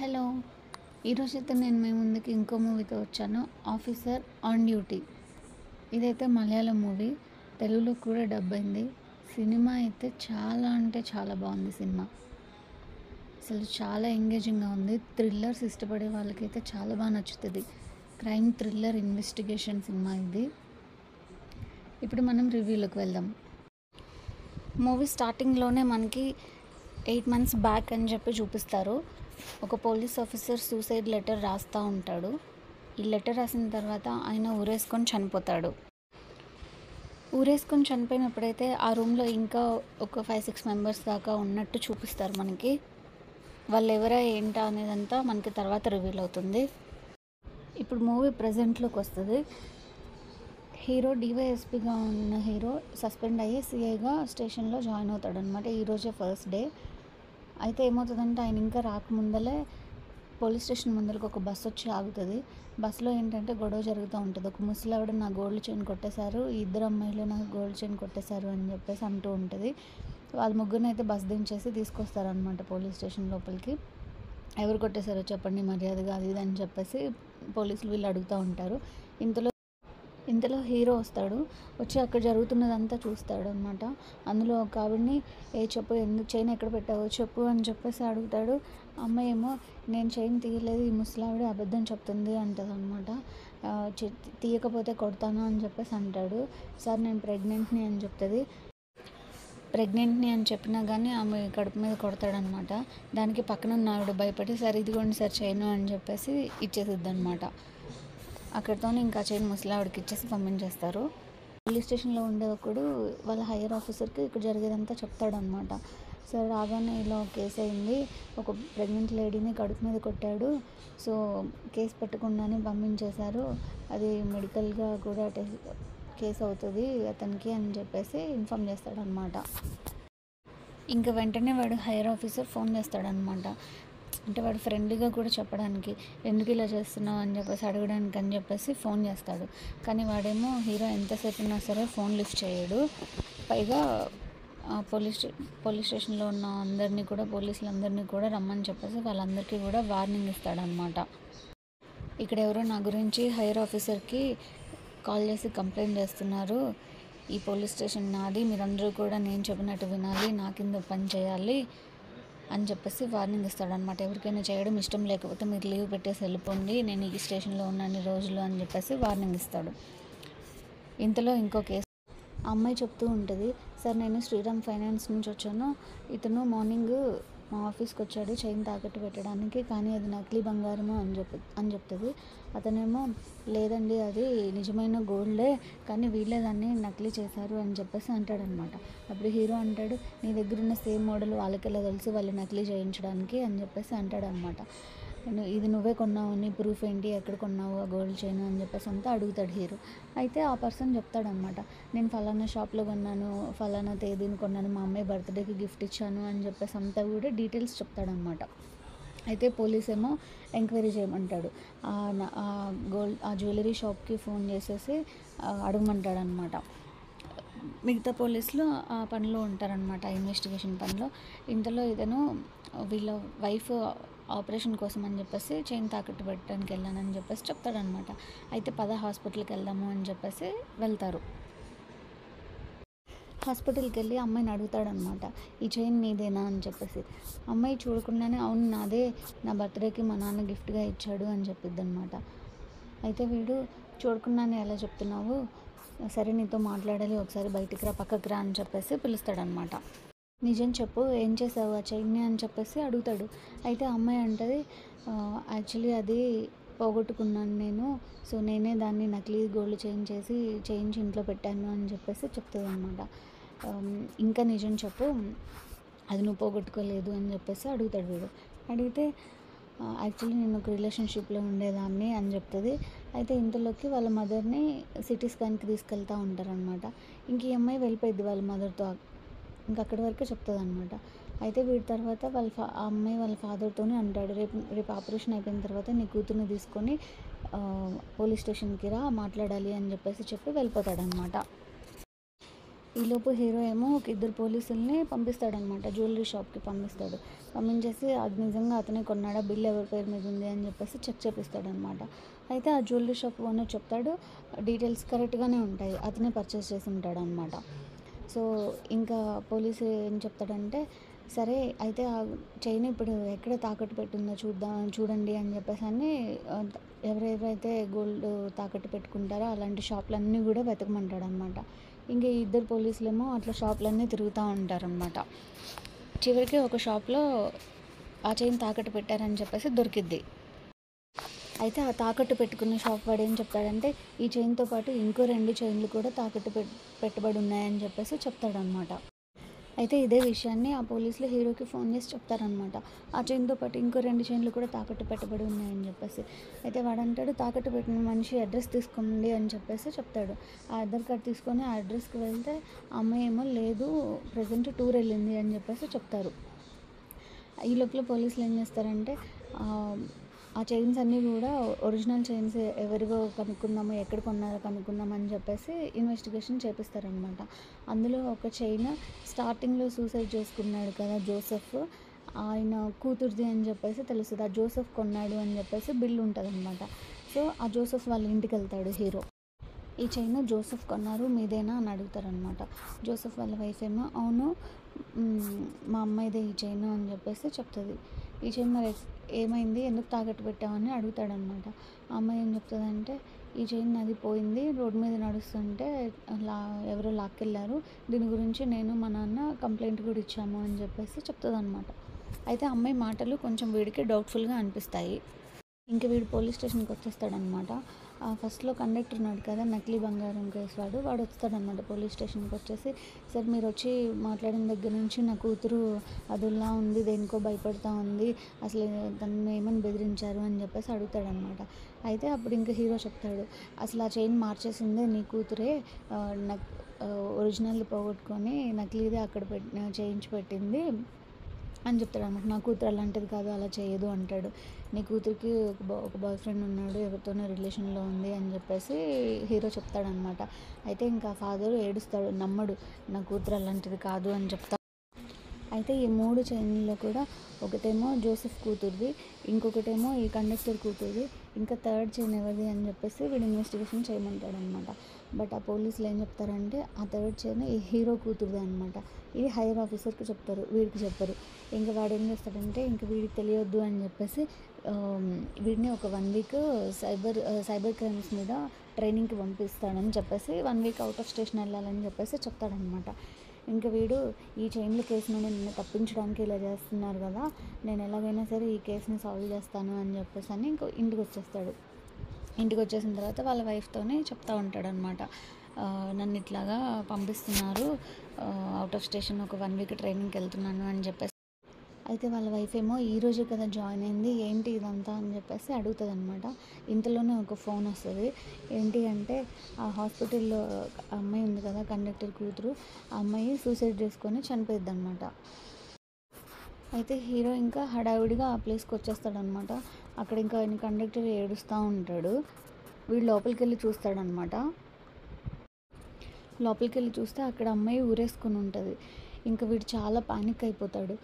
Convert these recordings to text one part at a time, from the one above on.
Hello! ఈరోజైతే నేను మీ ముందుకి ఇంకో మూవీతో వచ్చాను. 'Officer on duty'. ఇదైతే మలయాళం మూవీ. తెలుగులో కూడా డబ్ అయింది. సినిమా అయితే చాలా అంటే చాలా బాగుంది సినిమా. అసలు చాలా ఎంగేజింగ్‌గా ఉంది. థ్రిల్లర్స్ ఇష్టపడే వాళ్ళకైతే చాలా బాగా నచ్చుతది. క్రైమ్ థ్రిల్లర్ ఇన్వెస్టిగేషన్ సినిమా ఇది. ఇప్పుడు మనం రివ్యూలోకి వెళ్దాం. మూవీ స్టార్టింగ్‌లోనే మనకి 8 మంత్స్ బ్యాక్ అని చెప్పి చూపిస్తారు. ఒక పోలీస్ ఆఫీసర్ సూసైడ్ లెటర్ రాస్తూ ఉంటాడు. ఈ లెటర్ రాసిన తర్వాత ఆయన ఊరేసుకొని చనిపోతాడు. ఊరేసుకొని చనిపోయినప్పుడైతే ఆ రూమ్లో ఇంకా ఒక 5-6 మెంబర్స్ దాకా ఉన్నట్టు చూపిస్తారు మనకి. వాళ్ళు ఎవరా ఏంటా అనేదంతా మనకి తర్వాత రివీల్ అవుతుంది. ఇప్పుడు మూవీ ప్రజెంట్లోకి వస్తుంది. హీరో డివైఎస్పీగా ఉన్న హీరో సస్పెండ్ అయ్యి సిఐగా స్టేషన్లో జాయిన్ అవుతాడు అనమాట. ఈరోజే ఫస్ట్ డే. అయితే ఏమవుతుందంటే ఆయన ఇంకా రాకముందలే పోలీస్ స్టేషన్ ముందరకు ఒక బస్సు వచ్చి ఆగుతుంది. బస్సులో ఏంటంటే గొడవ జరుగుతూ ఉంటుంది. ఒక ముసలావిడ నా గోల్డ్ చైన్ కొట్టేశారు, ఈ ఇద్దరు అమ్మాయిలు నా గోల్డ్ చైన్ కొట్టేశారు అని చెప్పేసి అంటూ ఉంటుంది. వాళ్ళ ముగ్గురిని అయితే బస్ దించేసి తీసుకొస్తారనమాట పోలీస్ స్టేషన్ లోపలికి. ఎవరు కొట్టేశారో చెప్పండి మర్యాదగా, అది ఇది అని చెప్పేసి పోలీసులు వీళ్ళు అడుగుతూ ఉంటారు. ఇంతలో హీరో వస్తాడు. వచ్చి అక్కడ జరుగుతున్నదంతా చూస్తాడు అనమాట. అందులో ఒక ఆవిడని చెప్పు, ఎందుకు చైన్ ఎక్కడ పెట్టావో చెప్పు అని చెప్పేసి అడుగుతాడు. అమ్మాయి ఏమో నేను చైన్ తీయలేదు, ఈ ముసలావిడ అబద్ధం చెప్తుంది అంటుంది అనమాట. తీయకపోతే కొడతాను అని చెప్పేసి అంటాడు. సార్ నేను ప్రెగ్నెంట్ని అని చెప్తుంది. ప్రెగ్నెంట్ని అని చెప్పినా కానీ ఆమె కడుపు మీద కొడతాడనమాట. దానికి పక్కన ఉన్న ఆవిడ భయపడి సార్ ఇదిగోండి సార్ చైన్ అని చెప్పేసి ఇచ్చేసిద్ది అనమాట. అక్కడితోనే ఇంకా చైన్ ముసలావిడికి ఇచ్చేసి పంపించేస్తారు. పోలీస్ స్టేషన్లో ఉండే ఒకడు వాళ్ళ హైయర్ ఆఫీసర్కి ఇక్కడ జరిగేదంతా చెప్తాడనమాట. సార్ రాగానే ఇలా కేసు అయింది, ఒక ప్రెగ్నెంట్ లేడీని కడుపు మీద కొట్టాడు, సో కేసు పెట్టకుండానే పంపించేశారు, అది మెడికల్గా కూడా కేసు అవుతుంది అతనికి అని చెప్పేసి ఇన్ఫామ్ చేస్తాడనమాట. ఇంకా వెంటనే వాడు హైయర్ ఆఫీసర్ ఫోన్ చేస్తాడనమాట. అంటే వాడు ఫ్రెండ్లీగా కూడా చెప్పడానికి, ఎందుకు ఇలా చేస్తున్నావు అని చెప్పేసి అడగడానికి అని చెప్పేసి ఫోన్ చేస్తాడు. కానీ వాడేమో హీరో ఎంతసేపు ఉన్నా సరే ఫోన్ లిఫ్ట్ చేయడు. పైగా పోలీస్ స్టేషన్లో ఉన్న అందరినీ కూడా, పోలీసులందరినీ కూడా రమ్మని చెప్పేసి వాళ్ళందరికీ కూడా వార్నింగ్ ఇస్తాడనమాట. ఇక్కడ ఎవరో నా గురించి హైయర్ ఆఫీసర్కి కాల్ చేసి కంప్లైంట్ చేస్తున్నారు, ఈ పోలీస్ స్టేషన్ నాది, మీరందరూ కూడా నేను చెప్పినట్టు వినాలి, నా కింద పని చేయాలి అని చెప్పేసి వార్నింగ్ ఇస్తాడనమాట. ఎవరికైనా చేయడం ఇష్టం లేకపోతే మీరు లీవ్ పెట్టేసి వెళ్ళిపోండి, నేను ఈ స్టేషన్లో ఉన్నాను రోజులు అని చెప్పేసి వార్నింగ్ ఇస్తాడు. ఇంతలో ఇంకో కేసు ఆ అమ్మాయి చెప్తూ ఉంటుంది, సార్ నేను శ్రీరామ్ ఫైనాన్స్ నుంచి వచ్చాను, ఇతను మార్నింగ్ మా ఆఫీస్కి వచ్చాడు చైన్ తాకట్టు పెట్టడానికి, కానీ అది నకిలీ బంగారము అని చెప్తుంది. అతనేమో లేదండి అది నిజమైన గోల్డే, కానీ వీళ్ళే దాన్ని నకిలీ చేశారు అని చెప్పేసి అంటాడనమాట. అప్పుడు హీరో అంటాడు, నీ దగ్గర ఉన్న సేమ్ మోడల్ వాళ్ళకెలా తెలుసు వాళ్ళు నకిలీ చేయించడానికి అని చెప్పేసి అంటాడనమాట. ఇది నువ్వే కొన్నావు, నీ ప్రూఫ్ ఏంటి, ఎక్కడ కొన్నావు ఆ గోల్డ్ చైన్ అని చెప్పేసి అంతా అడుగుతాడు హీరో. అయితే ఆ పర్సన్ చెప్తాడనమాట, నేను ఫలానా షాప్లో కొన్నాను, ఫలానా తేదీని కొన్నాను, మా అమ్మాయి బర్త్డేకి గిఫ్ట్ ఇచ్చాను అని చెప్పేసి అంతా కూడా డీటెయిల్స్ చెప్తాడనమాట. అయితే పోలీస్ ఏమో ఎంక్వైరీ చేయమంటాడు. ఆ జ్యువెలరీ షాప్కి ఫోన్ చేసేసి అడగమంటాడనమాట. మిగతా పోలీసులు ఆ పనిలో ఉంటారనమాట, ఇన్వెస్టిగేషన్ పనిలో. ఇంతలో ఇతను వీళ్ళ వైఫ్ ఆపరేషన్ కోసం అని చెప్పేసి చైన్ తాకట్టు పెట్టడానికి వెళ్ళానని చెప్పేసి చెప్తాడనమాట. అయితే హాస్పిటల్కి వెళ్దాము అని చెప్పేసి వెళ్తారు. హాస్పిటల్కి వెళ్ళి అమ్మాయిని అడుగుతాడనమాట, ఈ చైన్ నీదేనా అని చెప్పేసి. అమ్మాయి చూడకుండానే అవును నాదే, నా బర్త్డేకి మా నాన్న గిఫ్ట్గా ఇచ్చాడు అని చెప్పిద్ది అనమాట. అయితే వీడు చూడకుండానే ఎలా చెప్తున్నావు, సరే నీతో మాట్లాడాలి, ఒకసారి బయటికి రా, పక్కకి రా అని చెప్పేసి పిలుస్తాడనమాట. నిజం చెప్పు, ఏం చేసావు ఆ చైన్ని అని చెప్పేసి అడుగుతాడు. అయితే అమ్మాయి అంటది, యాక్చువల్లీ అది పోగొట్టుకున్నాను నేను, సో నేనే దాన్ని నకిలీ గోల్డ్ చేయించి ఇంట్లో పెట్టాను అని చెప్పేసి చెప్తుంది అనమాట. ఇంకా నిజం చెప్పు, అది నువ్వు పోగొట్టుకోలేదు అని చెప్పేసి అడుగుతాడు వీడు. అడిగితే యాక్చువల్లీ నేను ఒక రిలేషన్షిప్లో ఉండేదాన్ని అని చెప్తుంది. అయితే ఇంతలోకి వాళ్ళ మదర్ని సిటీ స్కాన్కి తీసుకెళ్తూ ఉంటారనమాట. ఇంక ఈ అమ్మాయి వెళ్ళిపోయింది వాళ్ళ మదర్తో, ఇంకా అక్కడి వరకే చెప్తుంది అనమాట. అయితే వీడి తర్వాత ఆ అమ్మాయి వాళ్ళ ఫాదర్తోనే అంటాడు, రేపు ఆపరేషన్ అయిపోయిన తర్వాత నీ కూతుర్ని తీసుకొని పోలీస్ స్టేషన్కి రా మాట్లాడాలి అని చెప్పేసి చెప్పి వెళ్ళిపోతాడనమాట. ఈలోపు హీరో ఏమో ఒక ఇద్దరు పోలీసుల్ని పంపిస్తాడనమాట, జ్యువెలరీ షాప్కి పంపిస్తాడు. పంపించేసి అది నిజంగా అతనే కొన్నాడా, బిల్ ఎవరి పేరు మీద ఉంది అని చెప్పేసి చెక్ చేపిస్తాడనమాట. అయితే ఆ జ్యువెలరీ షాప్ ఓనర్ చెప్తాడు, డీటెయిల్స్ కరెక్ట్గానే ఉంటాయి, అతనే పర్చేస్ చేసి ఉంటాడు అనమాట. సో ఇంకా పోలీసు ఏం చెప్తాడంటే, సరే అయితే ఆ చైన్ ఇప్పుడు ఎక్కడ తాకట్టు పెట్టిందో చూడండి అని చెప్పేసి అని ఎవరెవరైతే గోల్డ్ తాకట్టు పెట్టుకుంటారో అలాంటి షాపులన్నీ కూడా వెతకమంటాడనమాట. ఇంక ఈ ఇద్దరు పోలీసులేమో అట్లా షాపులన్నీ తిరుగుతూ ఉంటారనమాట. చివరికి ఒక షాప్లో ఆ చైన్ తాకట్టు పెట్టారని చెప్పేసి దొరికిద్ది. అయితే ఆ తాకట్టు పెట్టుకున్న షాప్ వాడు ఏం చెప్తాడంటే, ఈ చైన్తో పాటు ఇంకో 2 చైన్లు కూడా తాకట్టు పెట్టుబడి ఉన్నాయని చెప్పేసి చెప్తాడనమాట. అయితే ఇదే విషయాన్ని ఆ పోలీసులు హీరోకి ఫోన్ చేసి చెప్తారనమాట. ఆ చైన్తో పాటు ఇంకో 2 చైన్లు కూడా తాకట్టు పెట్టుబడి ఉన్నాయని చెప్పేసి. అయితే వాడంటాడు, తాకట్టు పెట్టిన మనిషి అడ్రస్ తీసుకోండి అని చెప్పేసి చెప్తాడు. ఆ ఆధార్ కార్డ్ తీసుకొని ఆ అడ్రస్కి వెళ్తే ఆ అమ్మాయి ఏమో లేదు, ప్రజెంట్ టూర్ వెళ్ళింది అని చెప్పేసి చెప్తారు. ఈ లోపల పోలీసులు ఏం చేస్తారంటే, ఆ చైన్స్ అన్నీ కూడా ఒరిజినల్ చైన్స్ ఎవరివో కనుక్కుందాము, ఎక్కడ కొన్నారో కనుక్కుందాం అని చెప్పేసి ఇన్వెస్టిగేషన్ చేపిస్తారనమాట. అందులో ఒక చైన్ స్టార్టింగ్లో సూసైడ్ చేసుకున్నాడు కదా జోసెఫ్, ఆయన కూతురిది అని చెప్పేసి తెలుస్తుంది. ఆ జోసెఫ్ కొన్నాడు అని చెప్పేసి బిల్లు ఉంటుంది అనమాట. సో ఆ జోసెఫ్ వాళ్ళ ఇంటికి వెళ్తాడు హీరో. ఈ చైన్ జోసెఫ్ కొన్నారు, మీదేనా అని అడుగుతారనమాట. జోసెఫ్ వాళ్ళ వైఫ్ ఏమో అవును, మా అమ్మాయిదే ఈ చైన్ అని చెప్పేసి చెప్తుంది. ఈ చైన్ మరి ఏమైంది, ఎందుకు తాకట్టు పెట్టామని అడుగుతాడనమాట. ఆ అమ్మాయి ఏం చెప్తుందంటే, ఈ చైన్ నాది పోయింది, రోడ్డు మీద నడుస్తుంటే ఎవరో లాక్కెళ్ళారు, దీని గురించి నేను మా నాన్న కంప్లైంట్ కూడా ఇచ్చాము అని చెప్పేసి చెప్తుందనమాట. అయితే అమ్మాయి మాటలు కొంచెం వీడికి డౌట్ఫుల్గా అనిపిస్తాయి. ఇంక వీడు పోలీస్ స్టేషన్కి వచ్చేస్తాడనమాట. ఫస్ట్లో కండక్టర్ ఉన్నాడు కదా, నకిలీ బంగారం కేసు వాడు వస్తాడనమాట పోలీస్ స్టేషన్కి వచ్చేసి, సార్ మీరు వచ్చి మాట్లాడిన దగ్గర నుంచి నా కూతురు అదుల్లా ఉంది, దేనికో భయపడుతూ ఉంది, అసలు తనను ఏమని బెదిరించారు అని చెప్పేసి అడుగుతాడనమాట. అయితే అప్పుడు ఇంకా హీరో చెప్తాడు, అసలు ఆ చైన్ మార్చేసిందే నీ కూతురే, నాకు ఒరిజినల్ది పోగొట్టుకొని నకిలీదే అక్కడ చేయించి పెట్టింది అని చెప్తాడు అనమాట. నా కూతురు అలాంటిది కాదు, అలా చేయదు అంటాడు. నీ కూతురికి ఒక బాయ్ ఫ్రెండ్ ఉన్నాడు, ఎవరితోనో రిలేషన్లో ఉంది అని చెప్పేసి హీరో చెప్తాడనమాట. అయితే ఇంకా ఫాదర్ ఏడుస్తాడు, నమ్మడు, నా కూతురు అలాంటిది కాదు అని చెప్తాడు. అయితే ఈ 3 చైన్లలో కూడా ఒకటేమో జోసెఫ్ కూతురుది, ఇంకొకటేమో ఈ కండక్టర్ కూతురుది, ఇంకా థర్డ్ చైన్ ఎవరిది అని చెప్పేసి వీడు ఇన్వెస్టిగేషన్ చేయమంటాడు అనమాట. బట్ ఆ పోలీసులు ఏం చెప్తారంటే, ఆ థర్డ్ చైన్ ఈ హీరో కూతురుది అనమాట. ఇది హైయర్ ఆఫీసర్కి చెప్తారు, వీడికి చెప్పరు. ఇంకా వాడు ఏం చేస్తాడంటే, ఇంక వీడికి తెలియొద్దు అని చెప్పేసి వీడిని ఒక 1 వీక్ సైబర్ క్రైమ్స్ మీద ట్రైనింగ్కి పంపిస్తాడని చెప్పేసి 1 వీక్ అవుట్ ఆఫ్ స్టేషన్ వెళ్ళాలని చెప్పేసి చెప్తాడనమాట. ఇంకా వీడు, ఈ చైన్ల కేసు నుండి నిన్ను తప్పించడానికి ఇలా చేస్తున్నారు కదా, నేను ఎలాగైనా సరే ఈ కేసుని సాల్వ్ చేస్తాను అని చెప్పేసి అని ఇంటికి వచ్చేస్తాడు. ఇంటికి వచ్చేసిన తర్వాత వాళ్ళ వైఫ్తోనే చెప్తూ ఉంటాడనమాట, నన్ను ఇట్లాగా పంపిస్తున్నారు, అవుట్ ఆఫ్ స్టేషన్ ఒక 1 వీక్ ట్రైనింగ్కి వెళ్తున్నాను అని చెప్పేసి. అయితే వాళ్ళ వైఫ్ ఏమో ఈరోజు కదా జాయిన్ అయింది, ఏంటి ఇదంతా అని చెప్పేసి అడుగుతుంది అనమాట. ఇంతలోనే ఒక ఫోన్ వస్తుంది. ఏంటి అంటే, ఆ హాస్పిటల్లో అమ్మాయి ఉంది కదా కండక్టర్ కూతురు, ఆ అమ్మాయి సూసైడ్ చేసుకొని చనిపోయిద్ది అనమాట. అయితే హీరో ఇంకా హడావిడిగా ఆ ప్లేస్కి వచ్చేస్తాడనమాట. అక్కడ ఇంకా ఆయన కండక్టర్ ఏడుస్తూ ఉంటాడు. వీడు లోపలికి వెళ్ళి చూస్తాడనమాట. లోపలికి వెళ్ళి చూస్తే అక్కడ అమ్మాయి ఊరేసుకొని ఉంటుంది. ఇంకా వీడు చాలా పానిక్ అయిపోతాడు.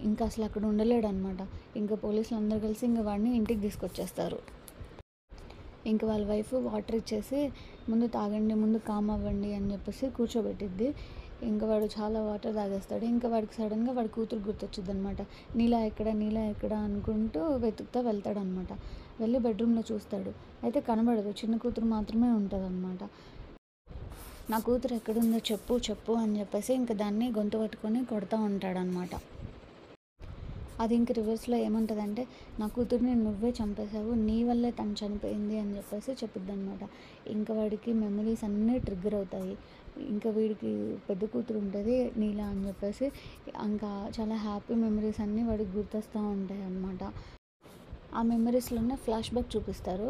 ఇంకా అసలు అక్కడ ఉండలేడు అనమాట. ఇంకా పోలీసులు అందరూ కలిసి ఇంకా వాడిని ఇంటికి తీసుకొచ్చేస్తారు. ఇంకా వాళ్ళ వైఫ్ వాటర్ ఇచ్చేసి, ముందు తాగండి, ముందు కామ్ అవ్వండి అని చెప్పేసి కూర్చోబెట్టిద్ది. ఇంకా వాడు చాలా వాటర్ తాగేస్తాడు. ఇంకా వాడికి సడన్గా వాడి కూతురు గుర్తొచ్చింది అనమాట. నీలా ఎక్కడ అనుకుంటూ వెతుకుతూ వెళ్తాడనమాట. వెళ్ళి బెడ్రూమ్లో చూస్తాడు. అయితే కనబడదు, చిన్న కూతురు మాత్రమే ఉంటుంది అనమాట. నా కూతురు ఎక్కడుందో చెప్పు అని చెప్పేసి ఇంకా దాన్ని గొంతు పట్టుకొని కొడుతూ ఉంటాడనమాట. అది ఇంక రివర్స్లో ఏముంటుందంటే, నా కూతుర్ని నువ్వే చంపేశావు, నీ వల్లే తను చనిపోయింది అని చెప్పేసి చెప్పిద్ది అనమాట. ఇంకా వాడికి మెమరీస్ అన్నీ ట్రిగ్గర్ అవుతాయి. ఇంకా వీడికి పెద్ద కూతురు ఉంటుంది నీలా అని చెప్పేసి, ఇంకా చాలా హ్యాపీ మెమరీస్ అన్నీ వాడికి గుర్తొస్తూ ఉంటాయి అన్నమాట. ఆ మెమరీస్లోనే ఫ్లాష్ బ్యాక్ చూపిస్తారు.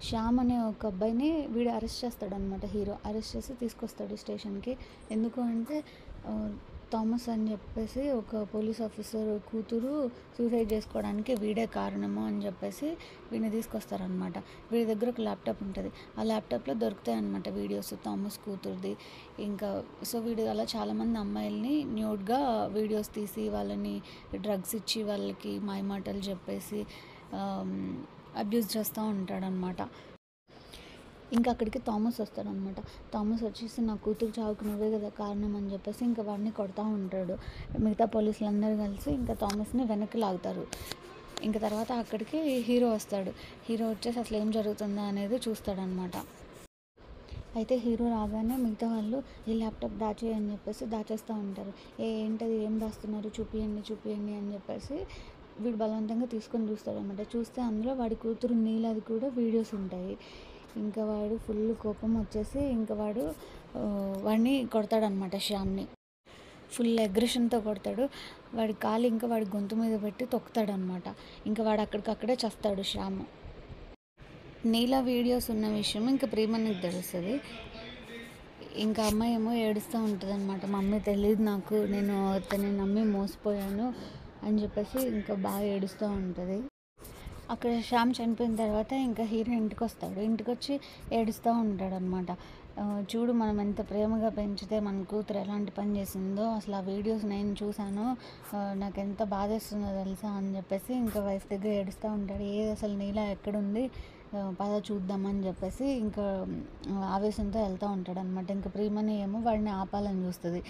శ్యామ్ అనే ఒక అబ్బాయిని వీడు అరెస్ట్ చేస్తాడనమాట. హీరో అరెస్ట్ చేసి తీసుకొస్తాడు స్టేషన్కి. ఎందుకు అంటే థామస్ అని చెప్పేసి ఒక పోలీస్ ఆఫీసర్ కూతురు సూసైడ్ చేసుకోవడానికి వీడే కారణము అని చెప్పేసి వీడిని తీసుకొస్తారనమాట. వీడి దగ్గర ఒక ల్యాప్టాప్ ఉంటుంది. ఆ ల్యాప్టాప్లో దొరుకుతాయి అనమాట వీడియోస్ థామస్ కూతురుది. ఇంకా సో వీడు అలా చాలామంది అమ్మాయిల్ని న్యూడ్గా వీడియోస్ తీసి వాళ్ళని డ్రగ్స్ ఇచ్చి వాళ్ళకి మాయమాటలు చెప్పేసి అబ్యూస్ చేస్తూ ఉంటాడనమాట. ఇంకా అక్కడికి థామస్ వస్తాడనమాట. థామస్ వచ్చేసి నా కూతురు చావుకు నువ్వే కదా కారణం అని చెప్పేసి ఇంకా వాడిని కొడతా ఉంటాడు. మిగతా పోలీసులు అందరూ కలిసి ఇంకా థామస్ని వెనక్కి లాగుతారు. ఇంకా తర్వాత అక్కడికి హీరో వస్తాడు. హీరో వచ్చేసి అసలు ఏం జరుగుతుందా అనేది చూస్తాడనమాట. అయితే హీరో రాగానే మిగతా వాళ్ళు ఈ ల్యాప్టాప్ దాచేయని చెప్పేసి దాచేస్తూ ఉంటారు. ఏంటది ఏం దాస్తున్నారు చూపియండి అని చెప్పేసి వీడు బలవంతంగా తీసుకొని చూస్తాడనమాట. చూస్తే అందులో వాడి కూతురు నీలది కూడా వీడియోస్ ఉంటాయి. ఇంకా వాడు ఫుల్ కోపం వచ్చేసి ఇంకా వాడిని కొడతాడనమాట. శ్యామ్ని ఫుల్ అగ్రెషన్తో కొడతాడు. వాడి కాలు ఇంకా వాడి గొంతు మీద పెట్టి తొక్కుతాడనమాట. ఇంకా వాడు అక్కడికక్కడే చస్తాడు శ్యామ్. నీలా వీడియోస్ ఉన్న విషయం ఇంకా ప్రియమణికి తెలుస్తుంది. ఇంకా అమ్మాయి ఏమో ఏడుస్తూ ఉంటుంది అనమాట. మమ్మీ తెలియదు నాకు, నేను అతన్ని నమ్మి మోసపోయాను అని చెప్పేసి ఇంకా బాగా ఏడుస్తూ ఉంటుంది. అక్కడ శ్యామ్ చనిపోయిన తర్వాత ఇంకా హీరో ఇంటికి వస్తాడు. ఇంటికి వచ్చి ఏడుస్తూ ఉంటాడు అనమాట. చూడు మనం ఎంత ప్రేమగా పెంచితే మన కూతురు ఎలాంటి పని చేసిందో, అసలు ఆ వీడియోస్ నేను చూశాను, నాకు ఎంత బాధేస్తుందో తెలుసా అని చెప్పేసి ఇంకా వైఫ్ దగ్గర ఏడుస్తూ ఉంటాడు. అసలు నీలా ఎక్కడుంది, పద చూద్దామని చెప్పేసి ఇంకా ఆవేశంతో వెళ్తూ ఉంటాడు అనమాట. ఇంకా ప్రియమణి ఏమో వాడిని ఆపాలని చూస్తుంది.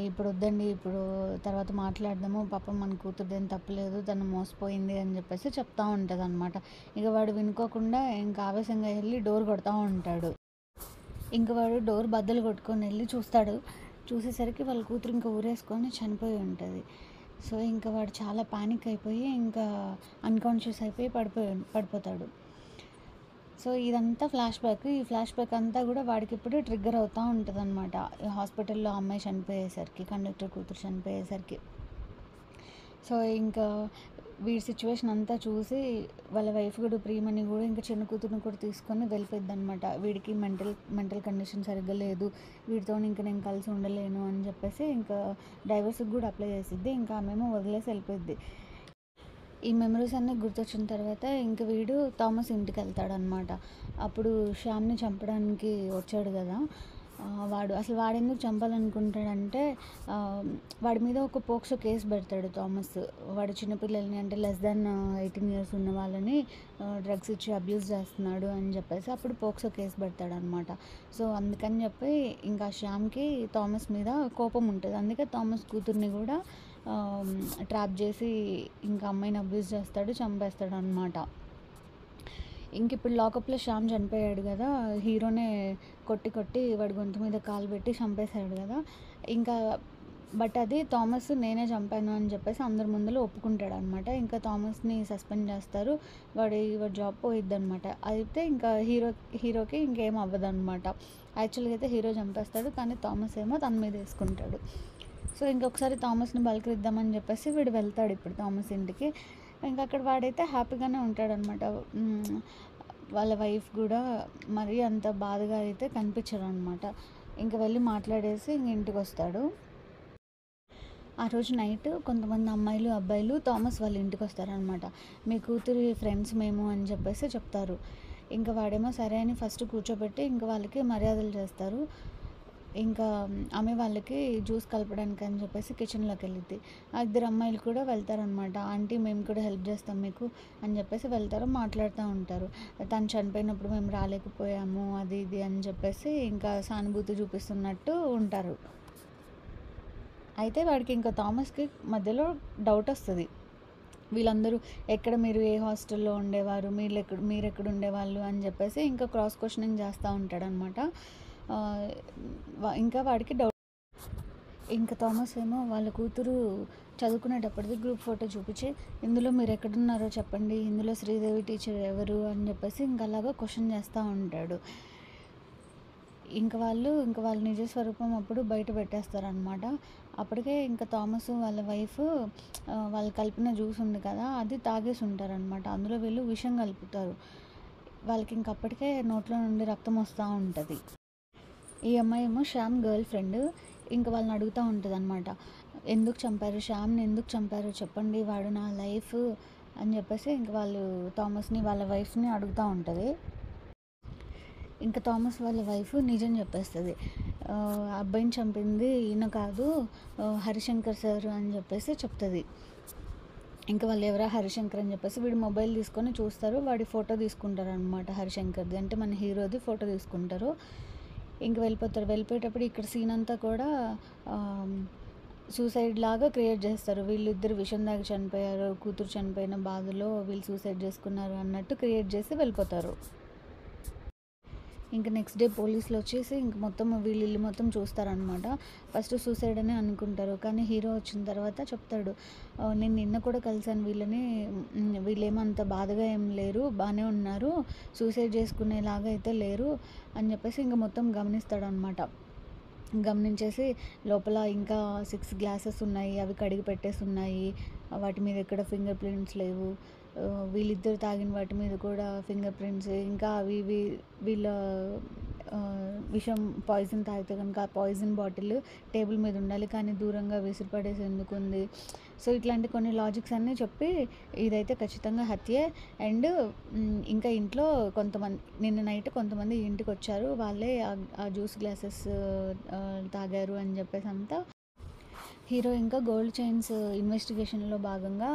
ఇప్పుడు వద్దండి, ఇప్పుడు తర్వాత మాట్లాడదాము, పాపం మన కూతురుది ఏం తప్పలేదు, తను మోసపోయింది అని చెప్పేసి చెప్తూ ఉంటుంది అనమాట. ఇక వాడు వినుకోకుండా ఇంకా ఆవేశంగా వెళ్ళి డోర్ కొడతా ఉంటాడు. ఇంకా వాడు డోర్ బద్దలు కొట్టుకొని వెళ్ళి చూస్తాడు. చూసేసరికి వాళ్ళ కూతురు ఇంకా ఊరేసుకొని చనిపోయి ఉంటుంది. సో ఇంకా వాడు చాలా పానిక్ అయిపోయి ఇంకా అన్కాన్షియస్ అయిపోయి పడిపోతాడు. సో ఇదంతా ఫ్లాష్ బ్యాక్. ఈ ఫ్లాష్ బ్యాక్ అంతా కూడా వాడికి ఇప్పుడు ట్రిగ్గర్ అవుతూ ఉంటుంది అనమాట. హాస్పిటల్లో అమ్మాయి చనిపోయేసరికి, కండక్టర్ కూతురు చనిపోయేసరికి. సో ఇంకా వీడి సిచ్యువేషన్ అంతా చూసి వాళ్ళ వైఫ్ కూడా ప్రియమణి కూడా ఇంకా చిన్న కూతురుని కూడా తీసుకొని వెళ్ళిపోద్ది అనమాట. వీడికి మెంటల్ కండిషన్ సరిగ్గా లేదు, వీడితో ఇంకా నేను కలిసి ఉండలేను అని చెప్పేసి ఇంకా డైవర్స్కి కూడా అప్లై చేసిద్ది. ఇంకా ఆమెమో వదిలేసి వెళ్ళిపోద్ది. ఈ మెమరీస్ అన్నీ గుర్తొచ్చిన తర్వాత ఇంక వీడు థామస్ ఇంటికి వెళ్తాడనమాట. అప్పుడు శ్యామ్ని చంపడానికి వచ్చాడు కదా వాడు ఎందుకు చంపాలనుకుంటాడంటే వాడి మీద ఒక పోక్సో కేసు పెడతాడు థామస్. వాడు చిన్నపిల్లల్ని అంటే లెస్ దాన్ 18 years ఉన్న వాళ్ళని డ్రగ్స్ ఇచ్చి అబ్యూస్ చేస్తున్నాడు అని చెప్పేసి అప్పుడు పోక్సో కేసు పెడతాడనమాట. సో అందుకని చెప్పి ఇంకా శ్యామ్కి థామస్ మీద కోపం ఉంటుంది. అందుకే థామస్ కూతుర్ని కూడా ట్రాప్ చేసి ఇంకా అమ్మాయిని అబ్యూస్ చేస్తాడు, చంపేస్తాడు అనమాట. ఇంక ఇప్పుడు లాకప్లో శ్యామ్ చనిపోయాడు కదా, హీరోనే కొట్టి వాడి గొంతు మీద కాలు పెట్టి చంపేశాడు కదా. ఇంకా బట్ అది థామస్ నేనే చంపాను అని చెప్పేసి అందరి ముందులో ఒప్పుకుంటాడు అనమాట. ఇంకా థామస్ని సస్పెండ్ చేస్తారు, వాడి జాబ్ పోయిద్ది అనమాట. అయితే ఇంకా హీరోకి ఇంకేం అవ్వదు అనమాట. యాక్చువల్గా అయితే హీరో చంపేస్తాడు, కానీ థామస్ ఏమో తన మీద వేసుకుంటాడు. సో ఇంకొకసారి థామస్ని పలకరిద్దామని చెప్పేసి వీడు వెళ్తాడు ఇప్పుడు థామస్ ఇంటికి. ఇంకా అక్కడ వాడైతే హ్యాపీగానే ఉంటాడనమాట. వాళ్ళ వైఫ్ కూడా మరీ అంత బాధగా అయితే కనిపించరు అనమాట. ఇంకా వెళ్ళి మాట్లాడేసి ఇంటికి వస్తాడు. ఆ రోజు నైట్ కొంతమంది అమ్మాయిలు అబ్బాయిలు థామస్ వాళ్ళ ఇంటికి వస్తారనమాట. మీ కూతురి ఫ్రెండ్స్ మేము అని చెప్పేసి చెప్తారు. ఇంకా వాడేమో సరే అని ఫస్ట్ కూర్చోబెట్టి ఇంకా వాళ్ళకి మర్యాదలు చేస్తారు. ఇంకా ఆమె వాళ్ళకి జ్యూస్ కలపడానికి అని చెప్పేసి కిచెన్లోకి వెళ్ళిద్ది. ఆ ఇద్దరు అమ్మాయిలు కూడా వెళ్తారనమాట. ఆంటీ మేము కూడా హెల్ప్ చేస్తాం మీకు అని చెప్పేసి వెళ్తారు, మాట్లాడుతూ ఉంటారు. తను చనిపోయినప్పుడు మేము రాలేకపోయాము అది ఇది అని చెప్పేసి ఇంకా సానుభూతి చూపిస్తున్నట్టు ఉంటారు. అయితే వాడికి ఇంకా థామస్కి మధ్యలో డౌట్ వస్తుంది. వీళ్ళందరూ మీరు ఏ హాస్టల్లో ఉండేవారు, మీరు ఎక్కడ ఉండేవాళ్ళు అని చెప్పేసి ఇంకా క్రాస్ క్వశ్చనింగ్ చేస్తూ ఉంటాడనమాట. ఇంకా వాడికి డౌట్. ఇంకా థామస్ ఏమో వాళ్ళ కూతురు చదువుకునేటప్పటిది గ్రూప్ ఫోటో చూపించి ఇందులో మీరు ఎక్కడున్నారో చెప్పండి, ఇందులో శ్రీదేవి టీచర్ ఎవరు అని చెప్పేసి ఇంకా అలాగా క్వశ్చన్ చేస్తూ ఉంటాడు. ఇంకా వాళ్ళ నిజ స్వరూపం అప్పుడు బయట పెట్టేస్తారనమాట. అప్పటికే ఇంకా థామస్ వాళ్ళ వైఫ్ వాళ్ళు కలిపిన జ్యూస్ ఉంది కదా అది తాగేసి ఉంటారనమాట. అందులో వీళ్ళు విషం కలుపుతారు. వాళ్ళకి ఇంకప్పటికే నోట్లో నుండి రక్తం వస్తూ ఉంటుంది. ఈ అమ్మాయి ఏమో శ్యామ్ గర్ల్ ఫ్రెండ్. ఇంక వాళ్ళని అడుగుతూ ఉంటదనమాట. ఎందుకు చంపారు? శ్యామ్‌ని ఎందుకు చంపారు చెప్పండి. వాడు నా లైఫ్ అని చెప్పేసి ఇంక వాళ్ళు థామస్‌ని వాళ్ళ వైఫ్‌ని అడుగుతా ఉంటది. ఇంక థామస్ వాళ్ళ వైఫ్ నిజం చెప్పేస్తది. అబ్బాయిని చంపింది ఈయన కాదు, హరిశంకర్ సార్ అని చెప్పేసి చెప్తది. ఇంకా వాళ్ళు ఎవరా హరిశంకర్ అని చెప్పేసి వీడు మొబైల్ తీసుకొని చూస్తారు. వాడి ఫోటో తీసుకుంటారనమాట హరిశంకర్‌ది. అంటే మన హీరోది ఫోటో తీసుకుంటారు. ఇంక వెళ్ళిపోతారు. వెళ్ళిపోయేటప్పుడు ఇక్కడ సీన్ అంతా కూడా సూసైడ్ లాగా క్రియేట్ చేస్తారు. వీళ్ళిద్దరు విషం తాగి చనిపోయారు, కూతురు చనిపోయిన బాధలో వీళ్ళు సూసైడ్ చేసుకున్నారు అన్నట్టు క్రియేట్ చేసి వెళ్ళిపోతారు. ఇంక నెక్స్ట్ డే పోలీసులు వచ్చేసి ఇంక మొత్తం వీళ్ళు ఇల్లు మొత్తం చూస్తారనమాట. ఫస్ట్ సూసైడ్ అనే అనుకుంటారు. కానీ హీరో వచ్చిన తర్వాత చెప్తాడు, నేను నిన్న కూడా కలిసాను వీళ్ళని, వీళ్ళేమంత బాధగా ఏం లేరు, బాగానే ఉన్నారు, సూసైడ్ చేసుకునేలాగా అయితే లేరు అని చెప్పేసి ఇంక మొత్తం గమనిస్తాడనమాట. గమనించేసి లోపల ఇంకా 6 గ్లాసెస్ ఉన్నాయి, అవి కడిగి పెట్టేసి ఉన్నాయి, వాటి మీద ఎక్కడ ఫింగర్ ప్రింట్స్ లేవు, వీళ్ళిద్దరు తాగిన వాటి మీద కూడా ఫింగర్ ప్రింట్స్, ఇంకా అవి ఇవి వీళ్ళ విషం పాయిజన్ తాగితే కనుక ఆ పాయిజన్ బాటిల్ టేబుల్ మీద ఉండాలి, కానీ దూరంగా విసిరిపడేసి ఎందుకు ఉంది. సో ఇట్లాంటి కొన్ని లాజిక్స్ అన్నీ చెప్పి ఇదైతే ఖచ్చితంగా హత్యే. అండ్ ఇంకా ఇంట్లో నిన్న నైట్ కొంతమంది ఇంటికి వచ్చారు, వాళ్ళే ఆ జ్యూస్ గ్లాసెస్ తాగారు అని చెప్పేసి అంతా హీరో ఇంకా గోల్డ్ చైన్స్ ఇన్వెస్టిగేషన్లో భాగంగా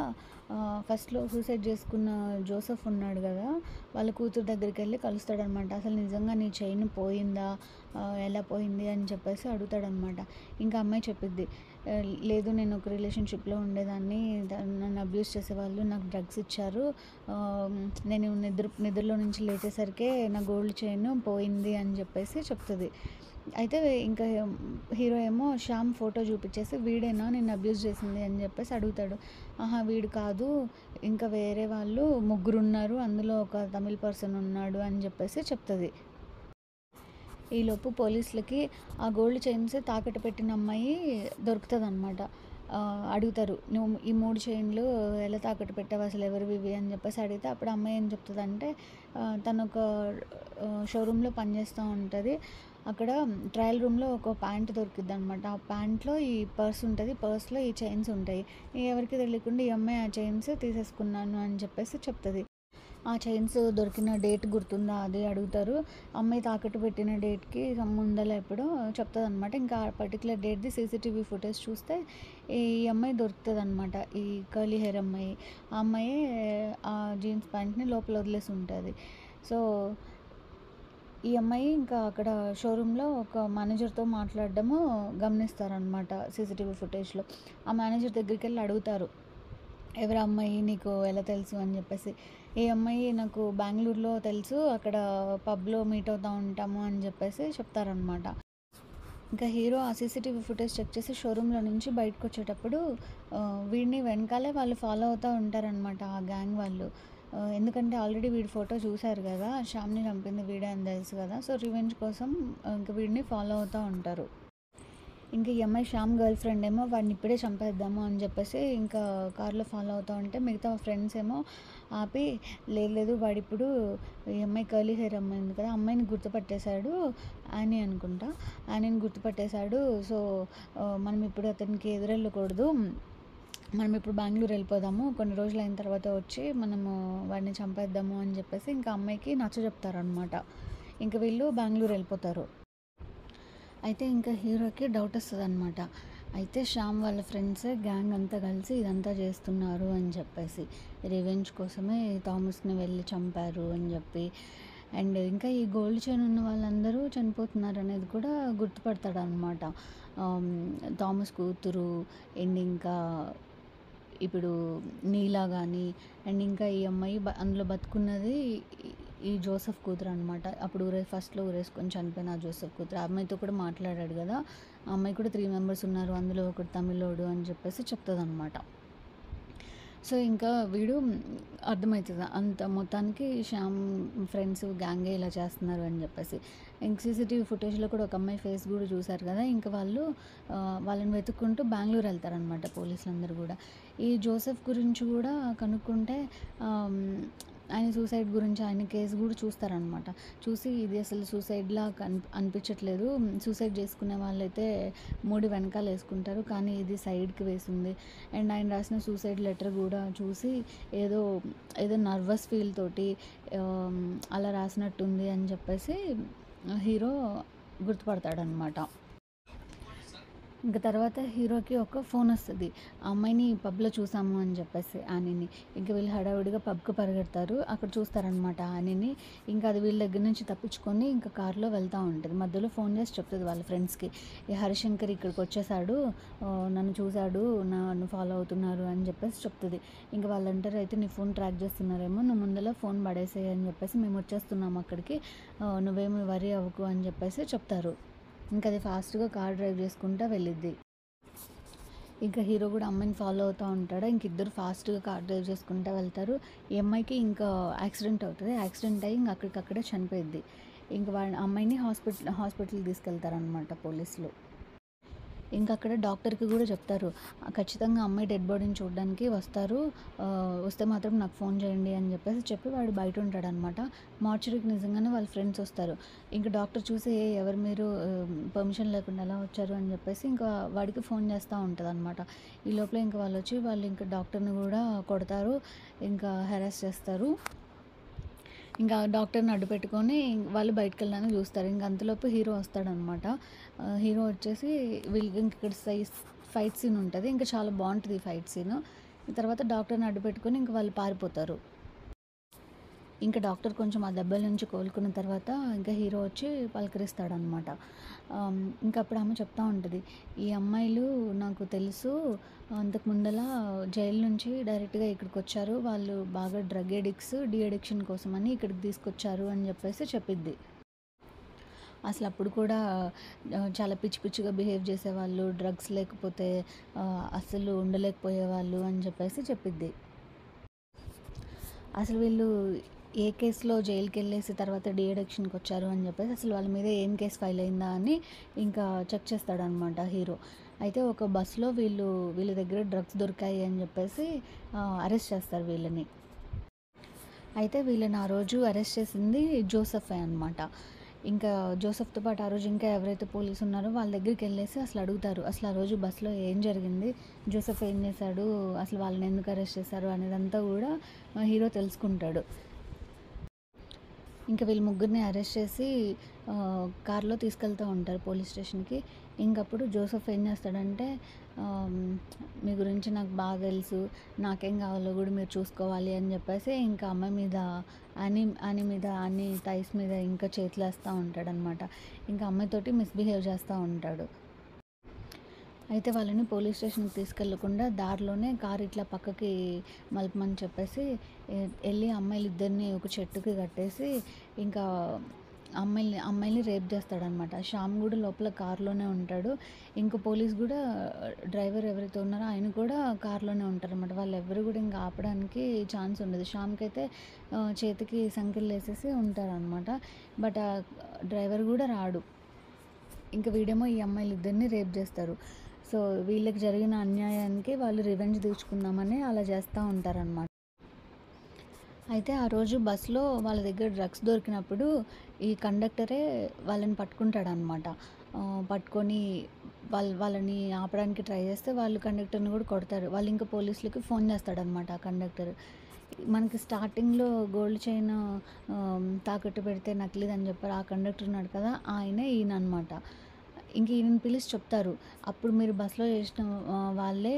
ఫస్ట్లో సూసైడ్ చేసుకున్న జోసెఫ్ ఉన్నాడు కదా, వాళ్ళ కూతురు దగ్గరికి వెళ్ళి కలుస్తాడనమాట. అసలు నిజంగా నీ చైన్ పోయిందా, ఎలా పోయింది అని చెప్పేసి అడుగుతాడనమాట. ఇంకా అమ్మాయి చెప్పిద్ది, లేదు నేను ఒక రిలేషన్షిప్లో ఉండేదాన్ని, నన్ను అబ్యూస్ చేసేవాళ్ళు, నాకు డ్రగ్స్ ఇచ్చారు, నేను నిద్రలో నుంచి లేచేసరికే నా గోల్డ్ చైన్ పోయింది అని చెప్పేసి చెప్తుంది. అయితే ఇంకా హీరో ఏమో శ్యామ్ ఫోటో చూపించేసి వీడేనా నిన్ను అబ్యూస్ చేసింది అని చెప్పేసి అడుగుతాడు. ఆహా వీడు కాదు, ఇంకా వేరే వాళ్ళు 3 ఉన్నారు, అందులో ఒక తమిళ్ పర్సన్ ఉన్నాడు అని చెప్పేసి చెప్తుంది. ఈలోపు పోలీసులకి ఆ గోల్డ్ చైన్స్ తాకట్టు పెట్టిన అమ్మాయి దొరుకుతుంది అనమాట. అడుగుతారు, నువ్వు ఈ 3 చైన్లు ఎలా తాకట్టు పెట్టావు, అసలు ఎవరివి ఇవి అని చెప్పేసి అడిగితే అప్పుడు అమ్మాయి ఏం చెప్తుందంటే, తను ఒక షోరూంలో పనిచేస్తూ ఉంటుంది, అక్కడ ట్రయల్ రూమ్లో ఒక ప్యాంట్ దొరికిద్ది అనమాట. ఆ ప్యాంట్లో ఈ పర్స్ ఉంటుంది, పర్స్లో ఈ చైన్స్ ఉంటాయి, ఎవరికి తెలియకుండా ఈ అమ్మాయి ఆ చైన్స్ తీసేసుకున్నాను అని చెప్పేసి చెప్తుంది. ఆ చైన్స్ దొరికిన డేట్ గుర్తుందా అది అడుగుతారు. అమ్మాయి తాకట్టు పెట్టిన డేట్‌కి ముందల ఎప్పుడో చెప్తదనమాట. ఇంకా ఆ పర్టిక్యులర్ డేట్‌ది సీసీటీవీ ఫుటేజ్ చూస్తే ఈ అమ్మాయి దొరుకుతదనమాట. ఈ కర్లీ హెయిర్ అమ్మాయి. ఆ అమ్మాయే ఆ జీన్స్ ప్యాంట్‌ని లోపల వదిలేసి ఉంటది. సో, ఈ అమ్మాయి ఇంకా అక్కడ షోరూంలో ఒక మేనేజర్‌తో మాట్లాడడము గమనిస్తారనమాట సీసీటీవీ ఫుటేజ్‌లో. ఆ మేనేజర్ దగ్గరికెళ్ళి అడుగుతారు, ఎవరా అమ్మాయి, నీకు ఎలా తెలుసు అని చెప్పేసి. ఈ అమ్మాయి నాకు బెంగుళూరులో తెలుసు, అక్కడ పబ్‌లో మీట్ అవుతూ ఉంటాము అని చెప్పేసి చెప్తారనమాట. ఇంకా హీరో ఆ సీసీటీవీ ఫుటేజ్ చెక్ చేసి షోరూంలో నుంచి బయటకొచ్చేటప్పుడు వీడిని వెనకాలే వాళ్ళు ఫాలో అవుతూ ఉంటారనమాట, ఆ గ్యాంగ్ వాళ్ళు. ఎందుకంటే ఆల్రెడీ వీడి ఫోటో చూసారు కదా, శ్యామ్‌ని చంపింది వీడే అని తెలుసు కదా, సో రివెంజ్ కోసం ఇంక వీడిని ఫాలో అవుతూ ఉంటారు. ఇంక ఈ అమ్మాయి శ్యామ్ గర్ల్ ఫ్రెండ్ ఏమో వాడిని ఇప్పుడే చంపేద్దాము అని చెప్పేసి ఇంకా కార్లో ఫాలో అవుతూ ఉంటే మిగతా ఫ్రెండ్స్ ఏమో ఆపి, లేదు లేదు వాడిప్పుడు ఈ అమ్మాయి కర్లీ హెయిర్ అమ్మాయి ఉంది కదా, అమ్మాయిని గుర్తుపట్టేశాడు, యానీ అనుకుంటా, యానీని గుర్తుపట్టేశాడు, సో మనం ఇప్పుడు అతనికి ఎదురెళ్ళకూడదు, మనం ఇప్పుడు బెంగుళూరు వెళ్ళిపోదాము, కొన్ని రోజులు అయిన తర్వాత వచ్చి మనము వాడిని చంపేద్దాము అని చెప్పేసి ఇంకా అమ్మాయికి నచ్చచెప్తారనమాట. ఇంకా వీళ్ళు బెంగుళూరు వెళ్ళిపోతారు. అయితే ఇంకా హీరోకి డౌట్ వస్తుందన్నమాట. అయితే శ్యామ్ వాళ్ళ ఫ్రెండ్స్ గ్యాంగ్ అంతా కలిసి ఇదంతా చేస్తున్నారు అని చెప్పేసి, రివెంజ్ కోసమే థామస్ని వెళ్ళి చంపారు అని చెప్పి, అండ్ ఇంకా ఈ గోల్డ్ చైన్ ఉన్న వాళ్ళందరూ చనిపోతున్నారు అనేది కూడా గుర్తుపడతాడనమాట. థామస్ కూతురు అండ్ ఇంకా ఇప్పుడు నీలా కానీ, అండ్ ఇంకా ఈ అమ్మాయి అందులో బతుకున్నది ఈ జోసెఫ్ కూతురు అనమాట. అప్పుడు ఫస్ట్‌లో ఊరేసుకొని చనిపోయిన ఆ జోసెఫ్ కూతురు. ఆ అమ్మాయితో కూడా మాట్లాడాడు కదా, ఆ అమ్మాయి కూడా 3 మెంబర్స్ ఉన్నారు, అందులో ఒకడు తమిళోడు అని చెప్పేసి చెప్తదనమాట. సో ఇంకా వీడు అర్థమవుతుంది అంత మొత్తానికి శ్యామ్ ఫ్రెండ్స్ గ్యాంగే ఇలా చేస్తున్నారు అని చెప్పేసి. ఇంక సీసీటీవీ ఫుటేజ్లో కూడా ఒక అమ్మాయి ఫేస్ కూడా చూశారు కదా, ఇంకా వాళ్ళని వెతుక్కుంటూ బెంగుళూరు వెళ్తారనమాట పోలీసులందరూ కూడా. ఈ జోసెఫ్ గురించి కూడా కనుక్కుంటే ఆయన సూసైడ్ గురించి ఆయన కేసు కూడా చూస్తారనమాట. చూసి ఇది అసలు సూసైడ్‌లా అనిపించట్లేదు. సూసైడ్ చేసుకునే వాళ్ళైతే ముడి వెనకాల వేసుకుంటారు. కానీ ఇది సైడ్‌కి వేసింది. అండ్ ఆయన రాసిన సూసైడ్ లెటర్ కూడా చూసి ఏదో ఏదో నర్వస్ ఫీల్ తోటి ఆహ్, అలా రాసినట్టుంది అని చెప్పేసి హీరో గుర్తుపడతాడనమాట. ఇంక తర్వాత హీరోకి ఒక ఫోన్ వస్తది. ఆ అమ్మాయిని పబ్‌లో చూసాము అని చెప్పేసి యానీని. ఇంక వీళ్ళు హడావిడిగా పబ్‌కి పరిగెడతారు. అక్కడ చూస్తారనమాట యానీని. ఇంకా అది వీళ్ళ దగ్గర నుంచి తప్పించుకొని ఇంకా కార్‌లో వెళ్తా ఉంటది. మధ్యలో ఫోన్ చేసి చెప్తది వాళ్ళ ఫ్రెండ్స్‌కి. "ఈ హరిశంకర్ ఇక్కడికొచ్చేసాడు. నన్ను చూసాడు. నన్ను ఫాలో అవుతున్నారు" అని చెప్పేసి చెప్తది. ఇంక వాళ్ళంటారు, "అయితే నీ ఫోన్ ట్రాక్ చేస్తున్నారేమో. నువ్వు ముందల ఫోన్ పడేసేయి" అని చెప్పేసి, "మేము వచ్చేస్తున్నాం అక్కడికి. నువ్వేమి వరీ అవ్వకు" అని చెప్పేసి చెప్తారు. ఇంకది ఫాస్ట్‌గా కార్ డ్రైవ్ చేసుకుంటా వెళ్ళిద్ది. ఇంకా హీరో కూడా అమ్మాయిని ఫాలో అవుతా ఉంటాడు. ఇంక ఇద్దరు ఫాస్ట్‌గా కార్ డ్రైవ్ చేసుకుంటా వెళ్తారు. ఈ అమ్మాయికి ఇంకా యాక్సిడెంట్ అవుతది. యాక్సిడెంట్ అయ్యి ఇంక అక్కడికక్కడే చనిపోయిద్ది. ఇంక వాళ్ళ అమ్మాయిని హాస్పిటల్‌కి తీసుకెళ్తారనమాట పోలీసులు. ఇంకా అక్కడ డాక్టర్‌కి కూడా చెప్తారు. ఖచ్చితంగా అమ్మాయి డెడ్ బాడీని చూడడానికి వస్తారు. వస్తే మాత్రం నాకు ఫోన్ చేయండి అని చెప్పి వాడు బయట ఉంటాడనమాట. మార్చురీకి నిజంగానే వాళ్ళ ఫ్రెండ్స్ వస్తారు. ఇంక డాక్టర్ చూసి ఎవరు మీరు పర్మిషన్ లేకుండా ఎలా వచ్చారు అని చెప్పేసి ఇంకా వాడికి ఫోన్ చేస్తా ఉంటదనమాట. ఈ లోపల ఇంక వాళ్ళు ఇంకా డాక్టర్‌ని కూడా కొడతారు. ఇంకా హెరాస్ చేస్తారు. ఇంకా డాక్టర్‌ని అడ్డుపెట్టుకొని వాళ్ళు బయటికెళ్ళడానికి చూస్తారు. ఇంక అంతలోపు హీరో వస్తాడనమాట. హీరో వచ్చేసి వీళ్ళకి ఇంక ఇక్కడ ఫైట్ సీన్ ఉంటది. ఇంకా చాలా బావుంటది ఈ ఫైట్ సీను. తర్వాత డాక్టర్‌ని అడ్డుపెట్టుకొని ఇంక వాళ్ళు పారిపోతారు. ఇంక డాక్టర్ కొంచెం ఆ దెబ్బల నుంచి కోలుకున్న తర్వాత ఇంకా హీరో వచ్చి పలకరిస్తాడనమాట. ఇంకా అప్పుడు ఆమె చెప్తా ఉంటది. "ఈ అమ్మాయిలు నాకు తెలుసు. అంతకు ముందల జైలు నుంచి డైరెక్ట్‌గా ఇక్కడికొచ్చారు. వాళ్ళు బాగా డ్రగ్ అడిక్ట్స్, డీ అడిక్షన్ కోసమని ఇక్కడికి తీసుకొచ్చారు" అని చెప్పేసి చెప్పిద్ది. అసలప్పుడు కూడా చాలా పిచ్చి పిచ్చిగా బిహేవ్ చేసేవాళ్ళు. డ్రగ్స్ లేకపోతే అస్సలు ఉండలేకపోయేవాళ్ళు అని చెప్పేసి చెప్పిద్ది. అసలు వీళ్ళు ఏ కేసులో జైలుకెళ్ళేసి తర్వాత డీ అడిక్షన్‌కొచ్చారు అని చెప్పేసి అసలు వాళ్ళ మీద ఏం కేస్ ఫైల్ అయిందా అని ఇంకా చెక్ చేస్తాడనమాట హీరో. అయితే ఒక బస్‌లో వీళ్ళ దగ్గర డ్రగ్స్ దొరికాయి అని చెప్పేసి అరెస్ట్ చేస్తారు వీళ్ళని. అయితే వీళ్ళని ఆ రోజు అరెస్ట్ చేసింది జోసెఫే అనమాట. ఇంకా జోసెఫ్‌తో పాటు ఆ రోజు ఇంకా ఎవరైతే పోలీసున్నారో వాళ్ళ దగ్గరికెళ్ళేసి అసలు అడుగుతారు. అసలు ఆ రోజు బస్‌లో ఏం జరిగింది? జోసెఫ్ ఏం చేశాడు? అసలు వాళ్ళని ఎందుకు అరెస్ట్ చేశారు? అనేదంతా గూడా హీరో తెలుసుకుంటాడు. ఇంక వీళ్ళు ముగ్గురిని అరెస్ట్ చేసి కార్‌లో తీసుకెళ్తూ ఉంటారు పోలీస్ స్టేషన్‌కి. ఇంకప్పుడు జోసెఫ్ ఏం చేస్తాడంటే ఆహ్, మీ గురించి నాకు బాగా తెలుసు. నాకేం కావాలో గూడా మీరు చూసుకోవాలి అని చెప్పేసి ఇంకా అమ్మాయి మీద యానీ థైస్ మీద ఇంకా చేతులేస్తా ఉంటాడనమాట. ఇంకా అమ్మాయితోటి మిస్‌బిహేవ్ చేస్తా ఉంటాడు. అయితే వాళ్ళని పోలీస్ స్టేషన్‌కి తీసుకెళ్ళకుండా దారిలోనే కారు ఇట్లా పక్కకి మలపమని చెప్పేసి ఎళ్లి అమ్మాయిలిద్దరిని ఒక చెట్టుకి కట్టేసి ఇంకా అమ్మాయిల్ని రేప్ చేస్తాడనమాట. శ్యామ్ గూడా లోపల కారులోనే ఉంటాడు. ఇంకో పోలీస్ గూడా డ్రైవర్ ఎవరైతే ఉన్నారో ఆయన కూడా కారులోనే ఉంటారనమాట. వాళ్ళెవ్వరు గూడా ఇంక ఆపడానికి ఛాన్స్ ఉండదు. శ్యామ్‌కైతే చేతికి సంకెళ్ళేసేసి ఉంటారనమాట. బట్ ఆ డ్రైవర్ గూడా రాడు. ఇంక వీడేమో ఈ అమ్మాయిలిద్దరిని రేప్ జేస్తారు. సో, వీళ్ళకి జరిగిన అన్యాయానికి వాళ్ళు రివెంజ్ తీర్చుకుందామని అలా చేస్తా ఉంటారనమాట. అయితే ఆ రోజు బస్‌లో వాళ్ళ దగ్గర డ్రగ్స్ దొరికినప్పుడు ఈ కండక్టరే వాళ్ళని పట్టుకుంటాడనమాట. పట్టుకొని వాళ్ళని ఆపడానికి ట్రై చేస్తే వాళ్ళు కండక్టర్‌ని కూడా కొడతారు. వాళ్ళింక పోలీసులకి ఫోన్ చేస్తాడనమాట ఆ కండక్టర్. మనకి స్టార్టింగ్‌లో గోల్డ్ చైన్ తాకట్టు పెడితే నకిలీదని చెప్పారు. ఆ కండక్టర్ ఉన్నాడు కదా! ఆయనే ఈయననమాట. ఇంక ఈయనని పిలిచి చెప్తారు. అప్పుడు మీరు బస్‌లో చేసిన వాళ్ళే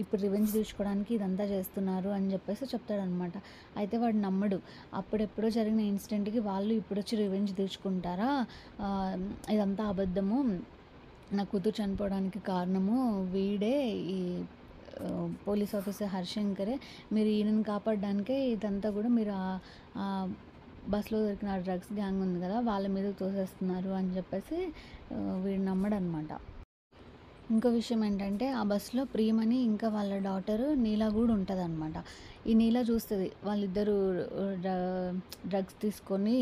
ఇప్పుడు రివెంజ్ తీర్చుకోవడానికి ఇదంతా చేస్తున్నారు అని చెప్పేసి చెప్తాడనమాట. అయితే వాడు నమ్మడు. అప్పుడెప్పుడో జరిగిన ఇన్సిడెంట్‌కి వాళ్ళు ఇప్పుడొచ్చి రివెంజ్ తీర్చుకుంటారా? ఆహ్, ఇదంతా అబద్ధము. నా కూతురు చనిపోవడానికి కారణము వీడే ఈ పోలీస్ ఆఫీసర్ హర్షంకరే. మీరు ఈయనని కాపాడడానికే ఇదంతా కూడా మీరు బస్‌లో దొరికిన ఆ డ్రగ్స్ గ్యాంగ్ ఉంది కదా! వాళ్ళ మీదకి తోసేస్తున్నారు అని చెప్పేసి వీడు నమ్మడనమాట. ఇంకో విషయం ఏంటంటే, ఆ బస్‌లో ప్రియమణి ఇంకా వాళ్ళ డాటరు నీల గూడా ఉంటదనమాట. ఈ నీల చూస్తుంది వాళ్ళిద్దరూ డ్రగ్స్ తీసుకొని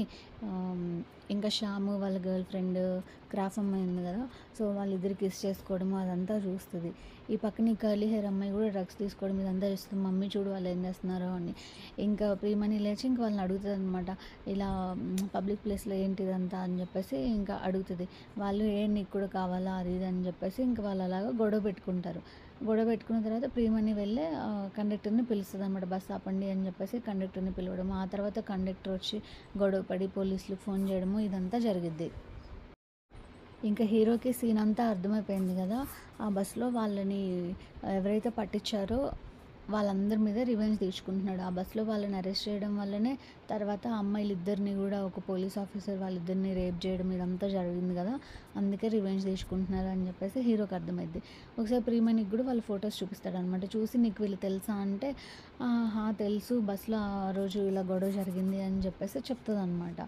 ఇంకా శ్యాము వాళ్ళ గర్ల్ ఫ్రెండ్ క్రాఫ్ అమ్మాయి ఉంది కదా, సో వాళ్ళిద్దరు కిస్ చేసుకోవడము అదంతా చూస్తుంది. ఈ పక్కన ఈ కర్లీ హెయిర్ అమ్మాయి కూడా డ్రగ్స్ తీసుకోవడం ఇదంతా చూస్తుంది. మమ్మీ చూడు వాళ్ళు ఏం చేస్తున్నారో అని. ఇంకా ప్రియమణి లేచి ఇంక వాళ్ళని అడుగుతుంది అనమాట, ఇలా పబ్లిక్ ప్లేస్లో ఏంటిదంతా అని చెప్పేసి ఇంకా అడుగుతుంది. వాళ్ళు నీకు కూడా కావాలా అది ఇది అని చెప్పేసి ఇంకా వాళ్ళు అలాగా గొడవ పెట్టుకుంటారు. గొడవ పెట్టుకున్న తర్వాత ప్రియమణి వెళ్ళి కండక్టర్ని పిలుస్తుంది అనమాట, బస్ ఆపండి అని చెప్పేసి కండక్టర్ని పిలవడము. ఆ తర్వాత కండక్టర్ వచ్చి గొడవ పడి పోలీసులకు ఫోన్ చేయడము ఇదంతా జరిగిద్ది. ఇంకా హీరోకి సీన్ అంతా అర్థమైపోయింది కదా, ఆ బస్సులో వాళ్ళని ఎవరైతే పట్టించారో వాళ్ళందరి మీద రివెంజ్ తీసుకుంటున్నాడు. ఆ బస్సులో వాళ్ళని అరెస్ట్ చేయడం వల్లనే తర్వాత అమ్మాయిలిద్దరిని కూడా ఒక పోలీస్ ఆఫీసర్ వాళ్ళిద్దరిని రేప్ చేయడం ఇదంతా జరిగింది కదా, అందుకే రివెంజ్ తీసుకుంటున్నారు అని చెప్పేసి హీరోకి అర్థమైద్ది. ఒకసారి ప్రియమణికి కూడా వాళ్ళ ఫొటోస్ చూపిస్తాడు అనమాట. చూసి నీకు వీళ్ళు తెలుసా అంటే తెలుసు, బస్సులో ఆ రోజు ఇలా గొడవ జరిగింది అని చెప్పేసి చెప్తుంది అనమాట.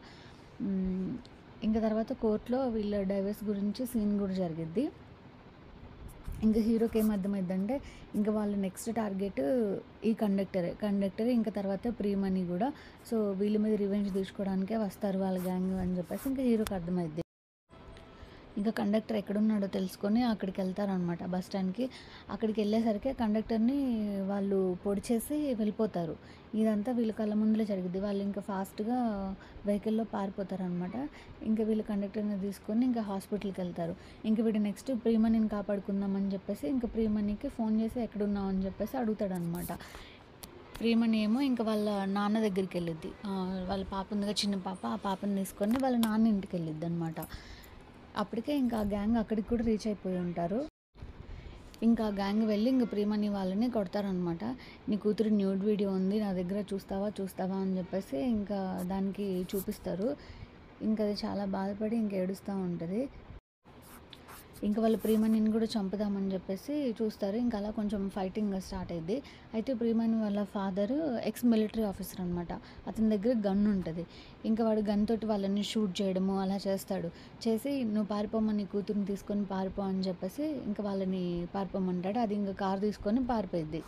ఇంకా తర్వాత కోర్టులో వీళ్ళ డైవర్స్ గురించి సీన్ కూడా జరిగిద్ది. ఇంకా హీరోకి ఏం అర్థమైందంటే ఇంకా వాళ్ళ నెక్స్ట్ టార్గెట్ ఈ కండక్టరే ఇంకా తర్వాత ప్రియమణి కూడా. సో వీళ్ళ మీద రివెంజ్ తీసుకోవడానికే వస్తారు వాళ్ళ గ్యాంగ్ అని చెప్పేసి ఇంకా హీరోకి అర్థమైద్ది. ఇంకా కండక్టర్ ఎక్కడున్నాడో తెలుసుకొని అక్కడికి వెళ్తారనమాట బస్ స్టాండ్కి. అక్కడికి వెళ్ళేసరికి కండక్టర్ని వాళ్ళు పొడి చేసి వెళ్ళిపోతారు. ఇదంతా వీళ్ళ కళ్ళ ముందులే జరిగింది. వాళ్ళు ఇంకా ఫాస్ట్గా వెహికల్లో పారిపోతారనమాట. ఇంకా వీళ్ళు కండక్టర్ని తీసుకొని ఇంకా హాస్పిటల్కి వెళ్తారు. ఇంకా వీడు నెక్స్ట్ ప్రియమణిని కాపాడుకుందామని చెప్పేసి ఇంకా ప్రియమణికి ఫోన్ చేసి ఎక్కడున్నావు అని చెప్పేసి అడుగుతాడనమాట. ప్రియమణి ఏమో ఇంకా వాళ్ళ నాన్న దగ్గరికి వెళ్ళిద్ది. వాళ్ళ పాప ఉందిగా చిన్న పాప, ఆ పాపని తీసుకొని వాళ్ళ నాన్న ఇంటికి వెళ్ళిద్ది అనమాట. అప్పటికే ఇంకా ఆ గ్యాంగ్ అక్కడికి కూడా రీచ్ అయిపోయి ఉంటారు. ఇంకా ఆ గ్యాంగ్ వెళ్ళి ఇంక ప్రియమణి వాళ్ళని కొడతారనమాట. నీ కూతురు న్యూడ్ వీడియో ఉంది నా దగ్గర, చూస్తావా అని చెప్పేసి ఇంకా దానికి చూపిస్తారు. ఇంకా అది చాలా బాధపడి ఇంక ఏడుస్తూ ఉంటుంది. ఇంకా వాళ్ళ ప్రియమణిని కూడా చంపుదామని చెప్పేసి చూస్తారు. ఇంకా అలా కొంచెం ఫైటింగ్ స్టార్ట్ అయ్యింది. అయితే ప్రియమణి వాళ్ళ ఫాదరు ఎక్స్ మిలిటరీ ఆఫీసర్ అనమాట. అతని దగ్గర గన్ ఉంటుంది. ఇంకా వాడు గన్ తోటి వాళ్ళని షూట్ చేయడము అలా చేస్తాడు. చేసి నువ్వు పారిపోమని కూతురుని తీసుకొని పారిపో అని చెప్పేసి ఇంకా వాళ్ళని పారిపోమంటాడు. అది ఇంకా కారు తీసుకొని పారిపోయిద్ది.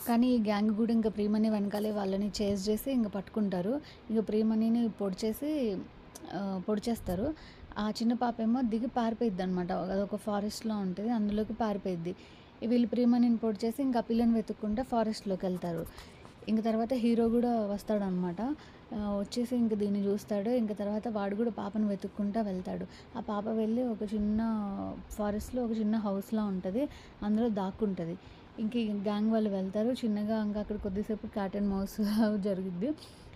కానీ ఈ గ్యాంగ్ కూడా ఇంకా ప్రియమణి వెనకాలే వాళ్ళని చేజ్ చేసి ఇంకా పట్టుకుంటారు. ఇంకా ప్రియమణిని పొడి చేస్తారు. ఆ చిన్న పాప ఏమో దిగి పారిపోయిద్ది అనమాట. అదొక ఫారెస్ట్లో ఉంటుంది, అందులోకి పారిపోయిద్ది. వీళ్ళు ప్రియమణిని పొడి చేసి ఇంకా పిల్లని వెతుక్కుంటే ఫారెస్ట్లోకి వెళ్తారు. ఇంక తర్వాత హీరో కూడా వస్తాడనమాట. వచ్చేసి ఇంక దీన్ని చూస్తాడు. ఇంక తర్వాత వాడు కూడా పాపను వెతుక్కుంటూ వెళ్తాడు. ఆ పాప వెళ్ళి ఒక చిన్న ఫారెస్ట్లో ఒక చిన్న హౌస్లా ఉంటుంది, అందులో దాక్కుంటుంది. ఇంక ఈ గ్యాంగ్ వాళ్ళు వెళ్తారు చిన్నగా. ఇంకా అక్కడ కొద్దిసేపు క్యాట్ అండ్ మౌస్ జరుగుద్ది.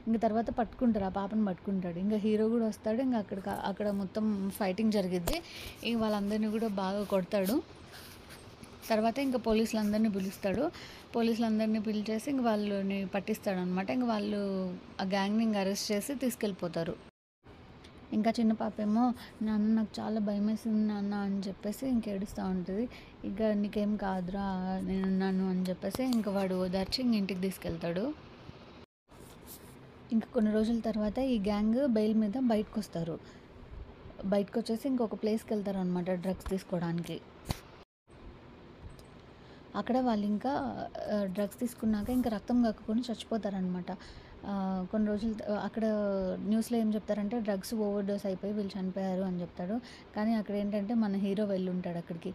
ఇంక తర్వాత పట్టుకుంటారు, ఆ పాపను పట్టుకుంటాడు. ఇంకా హీరో కూడా వస్తాడు. ఇంకా అక్కడ మొత్తం ఫైటింగ్ జరిగిద్ది. ఇంక వాళ్ళందరినీ కూడా బాగా కొడతాడు. తర్వాత ఇంకా పోలీసులందరినీ పిలిచేసి ఇంక వాళ్ళని పట్టిస్తాడు అనమాట. ఇంక వాళ్ళు ఆ గ్యాంగ్ని ఇంక అరెస్ట్ చేసి తీసుకెళ్ళిపోతారు. ఇంకా చిన్న పాప ఏమో నాన్న నాకు చాలా భయం వేసింది నాన్న అని చెప్పేసి ఇంక ఏడుస్తూ ఉంటుంది. ఇక నీకేం కాదురా నేనున్నాను అని చెప్పేసి ఇంకా వాడు ఓదార్చి ఇంక ఇంటికి తీసుకెళ్తాడు. ఇంకా కొన్ని రోజుల తర్వాత ఈ గ్యాంగ్ బెయిల్ మీద బయటకు వచ్చేసి ఇంకొక ప్లేస్కి వెళ్తారు అనమాట డ్రగ్స్ తీసుకోవడానికి. అక్కడ వాళ్ళు ఇంకా డ్రగ్స్ తీసుకున్నాక ఇంకా రక్తం కక్కుకొని చచ్చిపోతారనమాట. కొన్ని రోజులు అక్కడ న్యూస్లో ఏం చెప్తారంటే డ్రగ్స్ ఓవర్ డోస్ అయిపోయి వీళ్ళు చనిపోయారు అని చెప్తాడు. కానీ అక్కడ ఏంటంటే మన హీరో వెళ్ళి ఉంటాడు అక్కడికి.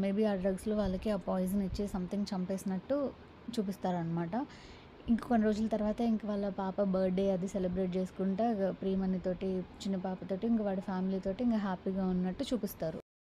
మేబీ ఆ డ్రగ్స్లో వాళ్ళకి ఆ పాయిజన్ ఇచ్చి సంథింగ్ చంపేసినట్టు చూపిస్తారనమాట. ఇంక కొన్ని రోజుల తర్వాత ఇంక వాళ్ళ పాప బర్త్డే అది సెలబ్రేట్ చేసుకుంటా ప్రియమణితోటి చిన్న పాపతోటి ఇంక వాడి ఫ్యామిలీతోటి ఇంకా హ్యాపీగా ఉన్నట్టు చూపిస్తారు.